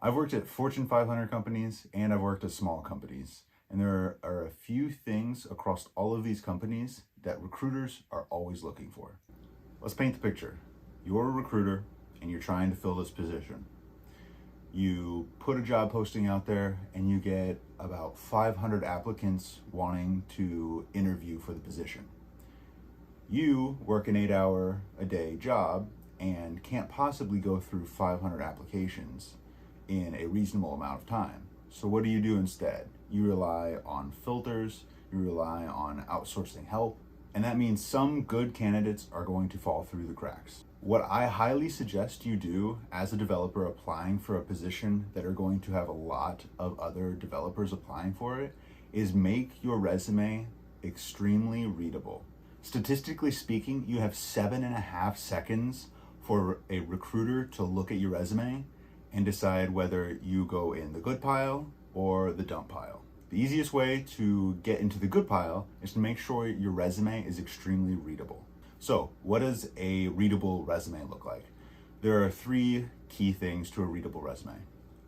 I've worked at Fortune 500 companies and I've worked at small companies. And there are a few things across all of these companies that recruiters are always looking for. Let's paint the picture. You're a recruiter and you're trying to fill this position. You put a job posting out there and you get about 500 applicants wanting to interview for the position. You work an 8-hour-a-day job and can't possibly go through 500 applications in a reasonable amount of time. So what do you do instead? You rely on filters, you rely on outsourcing help, and that means some good candidates are going to fall through the cracks. What I highly suggest you do as a developer applying for a position that are going to have a lot of other developers applying for it is make your resume extremely readable. Statistically speaking, you have 7.5 seconds for a recruiter to look at your resume and decide whether you go in the good pile or the dump pile. The easiest way to get into the good pile is to make sure your resume is extremely readable. So, what does a readable resume look like? There are 3 key things to a readable resume.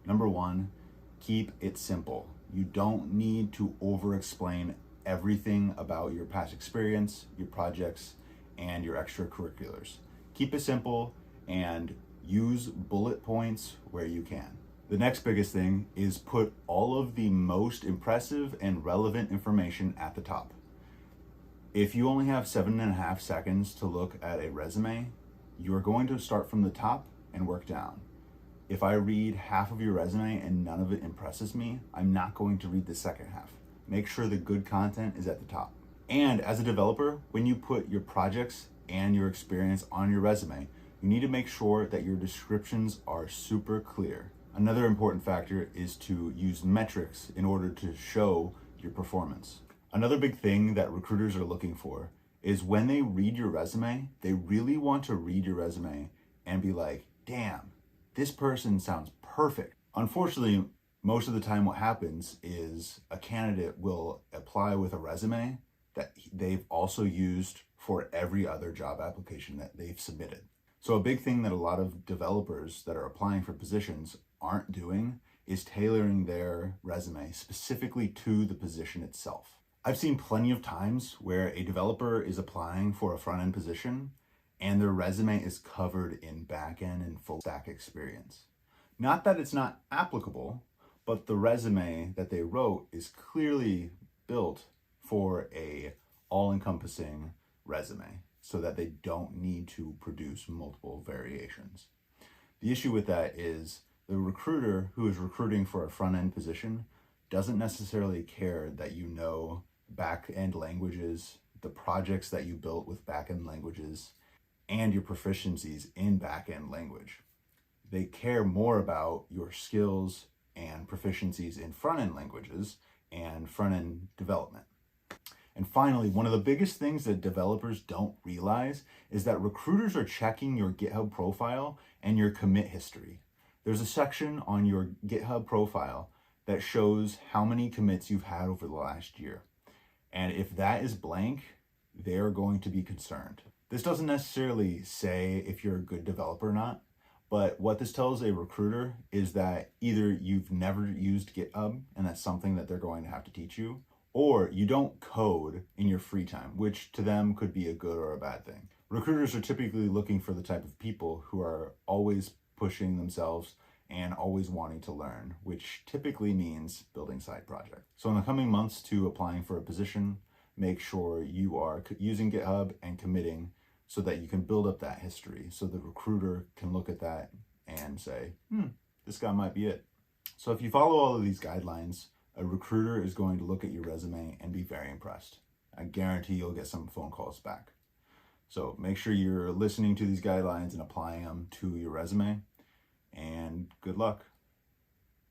Number 1, keep it simple. You don't need to over-explain everything about your past experience, your projects, and your extracurriculars. Keep it simple and use bullet points where you can. The next biggest thing is put all of the most impressive and relevant information at the top. If you only have 7.5 seconds to look at a resume, you are going to start from the top and work down. If I read half of your resume and none of it impresses me, I'm not going to read the second half. Make sure the good content is at the top. And as a developer, when you put your projects and your experience on your resume, you need to make sure that your descriptions are super clear. Another important factor is to use metrics in order to show your performance. Another big thing that recruiters are looking for is when they read your resume, they really want to read your resume and be like, damn, this person sounds perfect. Unfortunately, most of the time what happens is a candidate will apply with a resume that they've also used for every other job application that they've submitted. So a big thing that a lot of developers that are applying for positions aren't doing is tailoring their resume specifically to the position itself. I've seen plenty of times where a developer is applying for a front-end position and their resume is covered in back-end and full stack experience. Not that it's not applicable, but the resume that they wrote is clearly built for a all-encompassing resume so that they don't need to produce multiple variations. The issue with that is the recruiter who is recruiting for a front-end position doesn't necessarily care that you know back-end languages, the projects that you built with back-end languages, and your proficiencies in back-end language. They care more about your skills and proficiencies in front-end languages and front-end development. And finally, one of the biggest things that developers don't realize is that recruiters are checking your GitHub profile and your commit history. There's a section on your GitHub profile that shows how many commits you've had over the last year. And if that is blank, they're going to be concerned. This doesn't necessarily say if you're a good developer or not, but what this tells a recruiter is that either you've never used GitHub, and that's something that they're going to have to teach you, or you don't code in your free time, which to them could be a good or a bad thing. Recruiters are typically looking for the type of people who are always pushing themselves and always wanting to learn, which typically means building side projects. So in the coming months to applying for a position, make sure you are using GitHub and committing so that you can build up that history so the recruiter can look at that and say, this guy might be it. So if you follow all of these guidelines, a recruiter is going to look at your resume and be very impressed. I guarantee you'll get some phone calls back. So make sure you're listening to these guidelines and applying them to your resume, and good luck.